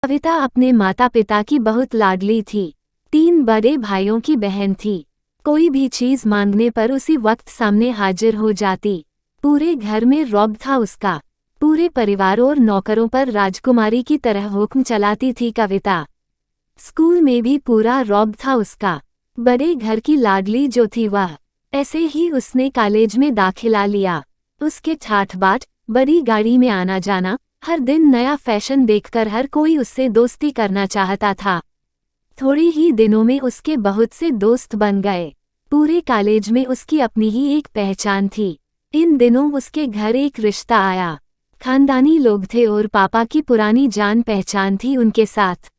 कविता अपने माता पिता की बहुत लाडली थी। 3 बड़े भाइयों की बहन थी। कोई भी चीज मांगने पर उसी वक्त सामने हाजिर हो जाती। पूरे घर में रौब था उसका। पूरे परिवार और नौकरों पर राजकुमारी की तरह हुक्म चलाती थी कविता। स्कूल में भी पूरा रौब था उसका। बड़े घर की लाडली जो थी वह। ऐसे ही उसने कॉलेज में दाखिला लिया। उसके ठाठ बाट, बड़ी गाड़ी में आना जाना, हर दिन नया फैशन देखकर हर कोई उससे दोस्ती करना चाहता था। थोड़े ही दिनों में उसके बहुत से दोस्त बन गए। पूरे कॉलेज में उसकी अपनी ही एक पहचान थी। इन दिनों उसके घर एक रिश्ता आया। खानदानी लोग थे और पापा की पुरानी जान पहचान थी उनके साथ।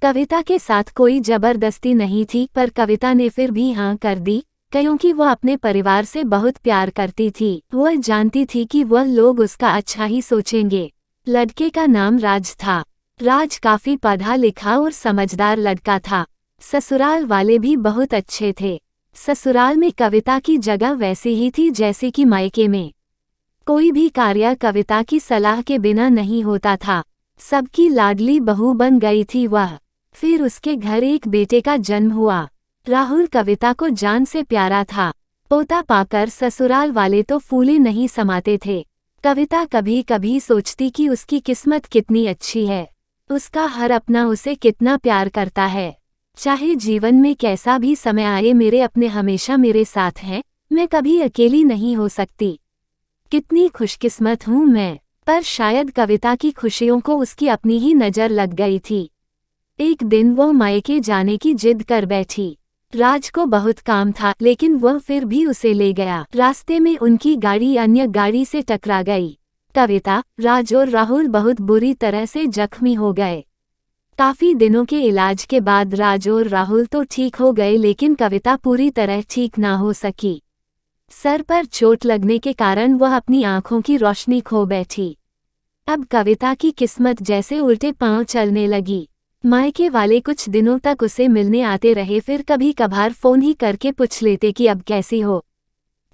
कविता के साथ कोई जबरदस्ती नहीं थी, पर कविता ने फिर भी हाँ कर दी, क्योंकि वह अपने परिवार से बहुत प्यार करती थी। वह जानती थी कि वह लोग उसका अच्छा ही सोचेंगे। लड़के का नाम राज था। राज काफी पढ़ा लिखा और समझदार लड़का था। ससुराल वाले भी बहुत अच्छे थे। ससुराल में कविता की जगह वैसी ही थी जैसे कि मायके में। कोई भी कार्य कविता की सलाह के बिना नहीं होता था। सबकी लाडली बहू बन गई थी वह। फिर उसके घर एक बेटे का जन्म हुआ। राहुल कविता को जान से प्यारा था। पोता पाकर ससुराल वाले तो फूले नहीं समाते थे। कविता कभी कभी सोचती कि उसकी किस्मत कितनी अच्छी है। उसका हर अपना उसे कितना प्यार करता है। चाहे जीवन में कैसा भी समय आए, मेरे अपने हमेशा मेरे साथ हैं। मैं कभी अकेली नहीं हो सकती। कितनी खुशकिस्मत हूँ मैं। पर शायद कविता की खुशियों को उसकी अपनी ही नज़र लग गई थी। एक दिन वह मायके जाने की जिद कर बैठी। राज को बहुत काम था, लेकिन वह फिर भी उसे ले गया। रास्ते में उनकी गाड़ी अन्य गाड़ी से टकरा गई। कविता, राज और राहुल बहुत बुरी तरह से जख्मी हो गए। काफी दिनों के इलाज के बाद राज और राहुल तो ठीक हो गए, लेकिन कविता पूरी तरह ठीक ना हो सकी। सर पर चोट लगने के कारण वह अपनी आंखों की रोशनी खो बैठी। अब कविता की किस्मत जैसे उल्टे पांव चलने लगी। मायके वाले कुछ दिनों तक उसे मिलने आते रहे, फिर कभी कभार फोन ही करके पूछ लेते कि अब कैसी हो।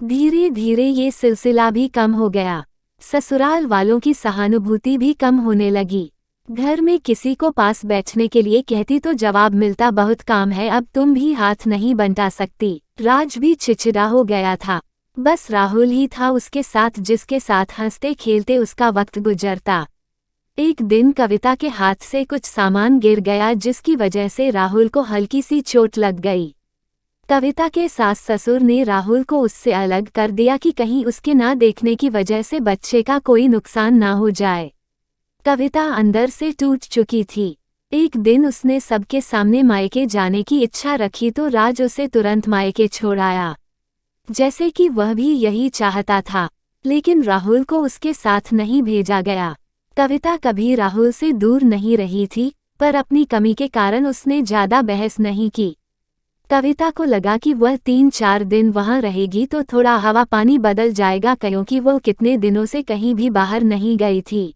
धीरे धीरे ये सिलसिला भी कम हो गया। ससुराल वालों की सहानुभूति भी कम होने लगी। घर में किसी को पास बैठने के लिए कहती तो जवाब मिलता, बहुत काम है, अब तुम भी हाथ नहीं बंटा सकती। राज भी चिड़चिड़ा हो गया था। बस राहुल ही था उसके साथ, जिसके साथ हंसते खेलते उसका वक्त गुजरता। एक दिन कविता के हाथ से कुछ सामान गिर गया, जिसकी वजह से राहुल को हल्की सी चोट लग गई। कविता के सास ससुर ने राहुल को उससे अलग कर दिया कि कहीं उसके ना देखने की वजह से बच्चे का कोई नुकसान ना हो जाए। कविता अंदर से टूट चुकी थी। एक दिन उसने सबके सामने मायके जाने की इच्छा रखी तो राज उसे तुरंत मायके छोड़ आया, जैसे कि वह भी यही चाहता था। लेकिन राहुल को उसके साथ नहीं भेजा गया। कविता कभी राहुल से दूर नहीं रही थी, पर अपनी कमी के कारण उसने ज्यादा बहस नहीं की। कविता को लगा कि वह 3-4 दिन वहां रहेगी तो थोड़ा हवा पानी बदल जाएगा, क्योंकि वह कितने दिनों से कहीं भी बाहर नहीं गई थी।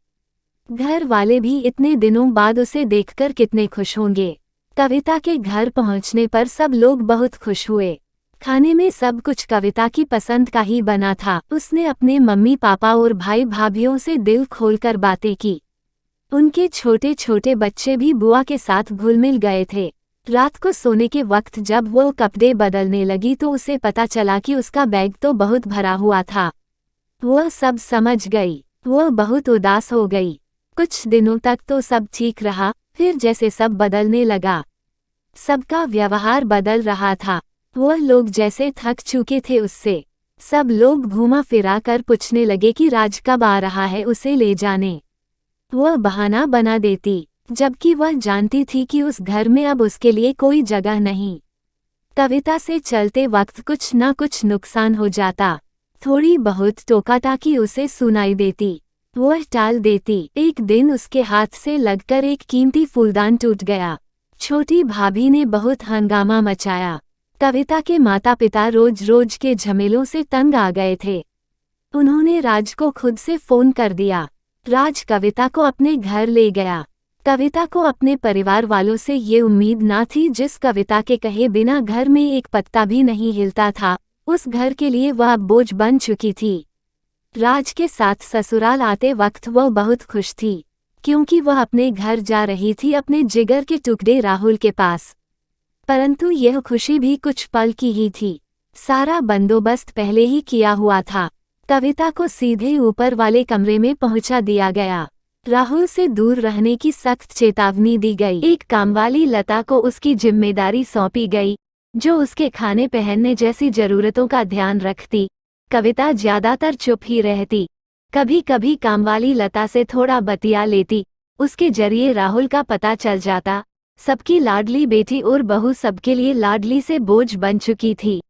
घर वाले भी इतने दिनों बाद उसे देखकर कितने खुश होंगे। कविता के घर पहुंचने पर सब लोग बहुत खुश हुए। खाने में सब कुछ कविता की पसंद का ही बना था। उसने अपने मम्मी पापा और भाई भाभीयों से दिल खोलकर बातें की। उनके छोटे छोटे बच्चे भी बुआ के साथ घुल मिल गए थे। रात को सोने के वक्त जब वो कपड़े बदलने लगी तो उसे पता चला कि उसका बैग तो बहुत भरा हुआ था। वह सब समझ गई। वह बहुत उदास हो गई। कुछ दिनों तक तो सब ठीक रहा, फिर जैसे सब बदलने लगा। सबका व्यवहार बदल रहा था। वह लोग जैसे थक चुके थे उससे। सब लोग घूमा फिरा कर पूछने लगे कि राज कब आ रहा है उसे ले जाने। वह बहाना बना देती, जबकि वह जानती थी कि उस घर में अब उसके लिए कोई जगह नहीं। कविता से चलते वक्त कुछ ना कुछ नुकसान हो जाता। थोड़ी बहुत टोकाटाकी उसे सुनाई देती, वह टाल देती। एक दिन उसके हाथ से लगकर एक कीमती फूलदान टूट गया। छोटी भाभी ने बहुत हंगामा मचाया। कविता के माता पिता रोज रोज के झमेलों से तंग आ गए थे। उन्होंने राज को खुद से फोन कर दिया। राज कविता को अपने घर ले गया। कविता को अपने परिवार वालों से ये उम्मीद ना थी। जिस कविता के कहे बिना घर में एक पत्ता भी नहीं हिलता था, उस घर के लिए वह बोझ बन चुकी थी। राज के साथ ससुराल आते वक्त वह बहुत खुश थी। क्योंकि वह अपने घर जा रही थी अपने जिगर के टुकड़े राहुल के पास। परंतु यह खुशी भी कुछ पल की ही थी। सारा बंदोबस्त पहले ही किया हुआ था। कविता को सीधे ऊपर वाले कमरे में पहुंचा दिया गया। राहुल से दूर रहने की सख्त चेतावनी दी गई। एक कामवाली लता को उसकी जिम्मेदारी सौंपी गई, जो उसके खाने पहनने जैसी जरूरतों का ध्यान रखती। कविता ज्यादातर चुप ही रहती। कभी कभी कामवाली लता से थोड़ा बतिया लेती। उसके जरिए राहुल का पता चल जाता। सबकी लाडली बेटी और बहू सबके लिए लाडली से बोझ बन चुकी थी।